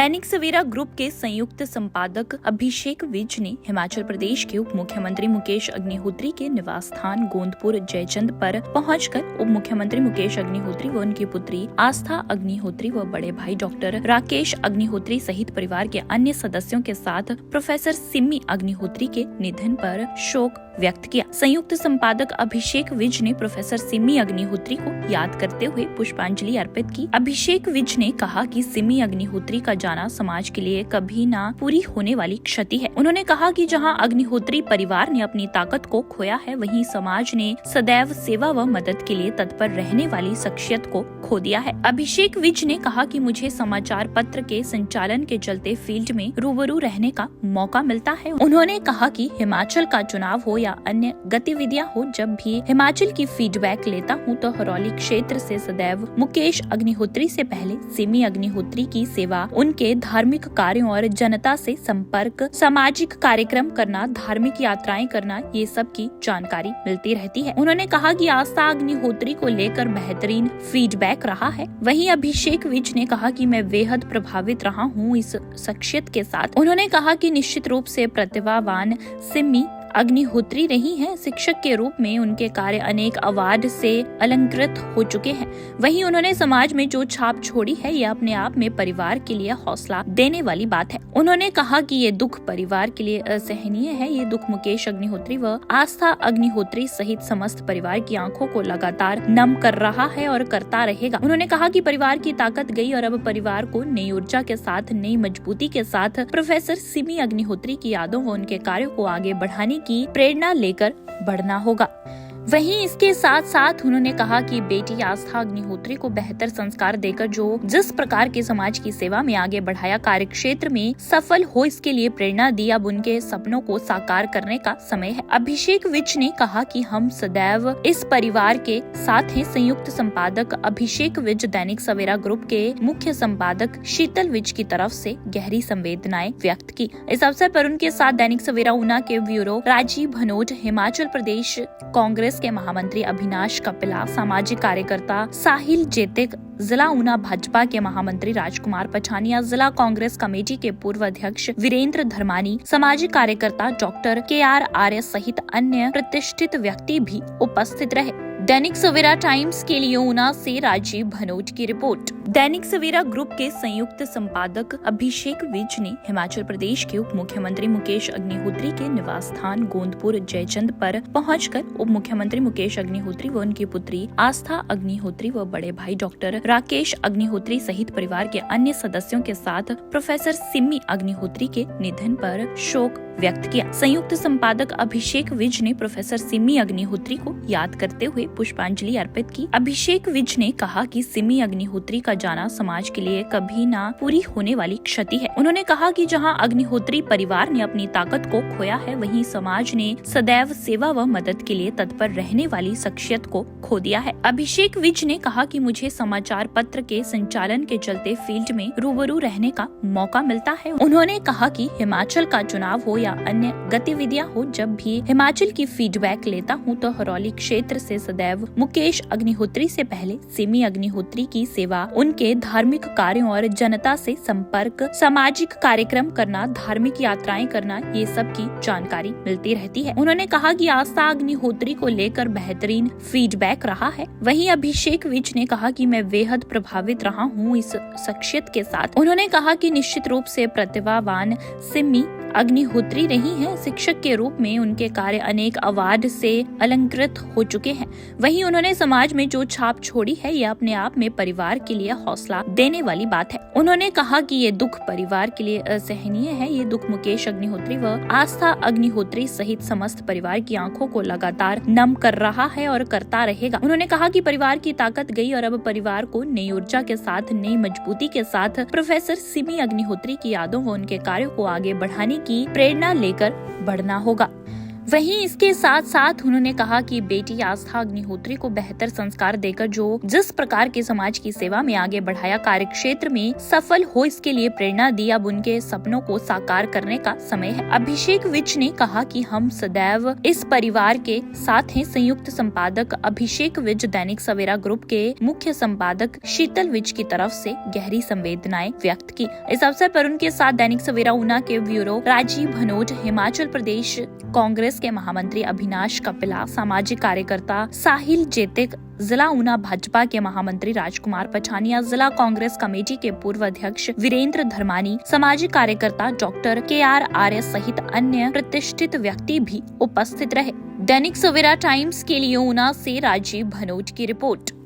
Dainik Savera group के संयुक्त संपादक अभिषेक विज ने हिमाचल प्रदेश के उप मुख्यमंत्री मुकेश अग्निहोत्री के निवास स्थान गोंदपुर जयचंद पर पहुंचकर उप मुख्यमंत्री मुकेश अग्निहोत्री व उनकी पुत्री आस्था अग्निहोत्री व बड़े भाई डॉक्टर राकेश अग्निहोत्री सहित परिवार के अन्य सदस्यों के साथ प्रोफेसर सिमी अग्निहोत्री के निधन पर शोक व्यक्त किया। संयुक्त संपादक अभिषेक विज ने प्रोफेसर सिमी अग्निहोत्री को याद करते हुए पुष्पांजलि अर्पित की। अभिषेक विज ने कहा कि सिमी अग्निहोत्री का जाना समाज के लिए कभी ना पूरी होने वाली क्षति है। उन्होंने कहा कि जहां अग्निहोत्री परिवार ने अपनी ताकत को खोया है, वहीं समाज ने सदैव सेवा व मदद के लिए तत्पर रहने वाली शख्सियत को खो दिया है। अभिषेक विज ने कहा कि मुझे समाचार पत्र के संचालन के चलते फील्ड में रूबरू रहने का मौका मिलता है। उन्होंने कहा कि हिमाचल का चुनाव हो या अन्य गतिविधियां हो, जब भी हिमाचल की फीडबैक लेता हूं तो हरौली क्षेत्र से सदैव मुकेश अग्निहोत्री से पहले सिमी अग्निहोत्री की सेवा, उनके धार्मिक कार्यों और जनता से संपर्क, सामाजिक कार्यक्रम करना, धार्मिक यात्राएं करना, ये सब की जानकारी मिलती रहती है। उन्होंने कहा कि आस्था अग्निहोत्री को लेकर बेहतरीन फीडबैक रहा है। वहीं अभिषेक विज ने कहा कि मैं बेहद प्रभावित रहा हूं इस शख्सियत के साथ। उन्होंने कहा कि निश्चित रूप से प्रतिभावान सिमी अग्निहोत्री रही हैं। शिक्षक के रूप में उनके कार्य अनेक अवार्ड से अलंकृत हो चुके हैं। वहीं उन्होंने समाज में जो छाप छोड़ी है, यह अपने आप में परिवार के लिए हौसला देने वाली बात है। उन्होंने कहा कि ये दुख परिवार के लिए असहनीय है। ये दुख मुकेश अग्निहोत्री व आस्था अग्निहोत्री सहित समस्त परिवार की आंखों को लगातार नम कर रहा है और करता रहेगा। उन्होंने कहा कि परिवार की ताकत गई और अब परिवार को नई ऊर्जा के साथ, नई मजबूती के साथ प्रोफेसर सिमी अग्निहोत्री की यादों व उनके कार्यों को आगे बढ़ाने की प्रेरणा लेकर बढ़ना होगा। वहीं इसके साथ साथ उन्होंने कहा कि बेटी आस्था अग्निहोत्री को बेहतर संस्कार देकर जो जिस प्रकार के समाज की सेवा में आगे बढ़ाया, कार्य क्षेत्र में सफल हो, इसके लिए प्रेरणा दी। अब उनके सपनों को साकार करने का समय है। अभिषेक विज ने कहा कि हम सदैव इस परिवार के साथ हैं। संयुक्त संपादक अभिषेक विज दैनिक सवेरा ग्रुप के मुख्य संपादक शीतल विज की तरफ से गहरी संवेदनाएं व्यक्त की। इस अवसर पर उनके साथ दैनिक सवेरा ऊना के ब्यूरो राजीव भनोट, हिमाचल प्रदेश कांग्रेस के महामंत्री अविनाश कपिला, सामाजिक कार्यकर्ता साहिल जेतिक, जिला ऊना भाजपा के महामंत्री राजकुमार पठानिया, जिला कांग्रेस कमेटी के पूर्व अध्यक्ष वीरेंद्र धर्मानी, सामाजिक कार्यकर्ता डॉक्टर KR आर्य सहित अन्य प्रतिष्ठित व्यक्ति भी उपस्थित रहे। दैनिक सवेरा टाइम्स के लिए ऊना से राजीव भनोट की रिपोर्ट। दैनिक सवेरा ग्रुप के संयुक्त संपादक अभिषेक विज ने हिमाचल प्रदेश के उप मुख्यमंत्री मुकेश अग्निहोत्री के निवास स्थान गोंदपुर जयचंद पर पहुंचकर उप मुख्यमंत्री मुकेश अग्निहोत्री व उनकी पुत्री आस्था अग्निहोत्री व बड़े भाई डॉक्टर राकेश अग्निहोत्री सहित परिवार के अन्य सदस्यों के साथ प्रोफेसर सिमी अग्निहोत्री के निधन पर शोक व्यक्त किया। संयुक्त संपादक अभिषेक विज ने प्रोफेसर सिमी अग्निहोत्री को याद करते हुए पुष्पांजलि अर्पित की। अभिषेक विज ने कहा कि सिमी अग्निहोत्री का जाना समाज के लिए कभी ना पूरी होने वाली क्षति है। उन्होंने कहा कि जहां अग्निहोत्री परिवार ने अपनी ताकत को खोया है, वहीं समाज ने सदैव सेवा व मदद के लिए तत्पर रहने वाली शख्सियत को खो दिया है। अभिषेक विज ने कहा कि मुझे समाचार पत्र के संचालन के चलते फील्ड में रूबरू रहने का मौका मिलता है। उन्होंने कहा कि हिमाचल का चुनाव हो या अन्य गतिविधियां हो, जब भी हिमाचल की फीडबैक लेता हूं तो हरौली क्षेत्र से सदैव मुकेश अग्निहोत्री से पहले सिमी अग्निहोत्री की सेवा, उनके धार्मिक कार्यों और जनता से संपर्क, सामाजिक कार्यक्रम करना, धार्मिक यात्राएं करना, ये सब की जानकारी मिलती रहती है। उन्होंने कहा कि आस्था अग्निहोत्री को लेकर बेहतरीन फीडबैक रहा है। वहीं अभिषेक विज ने कहा कि मैं बेहद प्रभावित रहा हूं इस शख्सियत के साथ। उन्होंने कहा कि निश्चित रूप से प्रतिभावान सिमी अग्निहोत्री रही हैं। शिक्षक के रूप में उनके कार्य अनेक अवार्ड से अलंकृत हो चुके हैं। वहीं उन्होंने समाज में जो छाप छोड़ी है, यह अपने आप में परिवार के लिए हौसला देने वाली बात है। उन्होंने कहा कि ये दुख परिवार के लिए असहनीय है। ये दुख मुकेश अग्निहोत्री व आस्था अग्निहोत्री सहित समस्त परिवार की आंखों को लगातार नम कर रहा है और करता रहेगा। उन्होंने कहा कि परिवार की ताकत गई और अब परिवार को नई ऊर्जा के साथ, नई मजबूती के साथ प्रोफेसर सिमी अग्निहोत्री की यादों व उनके कार्यों को आगे बढ़ाने की प्रेरणा लेकर बढ़ना होगा। वहीं इसके साथ साथ उन्होंने कहा कि बेटी आस्था अग्निहोत्री को बेहतर संस्कार देकर जो जिस प्रकार के समाज की सेवा में आगे बढ़ाया, कार्य क्षेत्र में सफल हो, इसके लिए प्रेरणा दी। अब उनके सपनों को साकार करने का समय है। अभिषेक विज ने कहा कि हम सदैव इस परिवार के साथ हैं। संयुक्त संपादक अभिषेक विज, दैनिक सवेरा ग्रुप के मुख्य संपादक शीतल विज की तरफ से गहरी संवेदनाएं व्यक्त की। इस अवसर पर उनके साथ दैनिक सवेरा ऊना के ब्यूरो राजीव भनोट, हिमाचल प्रदेश कांग्रेस के महामंत्री अभिनाश कपिला, सामाजिक कार्यकर्ता साहिल जेतिक, जिला ऊना भाजपा के महामंत्री राजकुमार पठानिया, जिला कांग्रेस कमेटी के पूर्व अध्यक्ष वीरेंद्र धर्मानी, सामाजिक कार्यकर्ता डॉक्टर KR आर्य सहित अन्य प्रतिष्ठित व्यक्ति भी उपस्थित रहे। दैनिक सवेरा टाइम्स के लिए ऊना से राजीव भनोट की रिपोर्ट।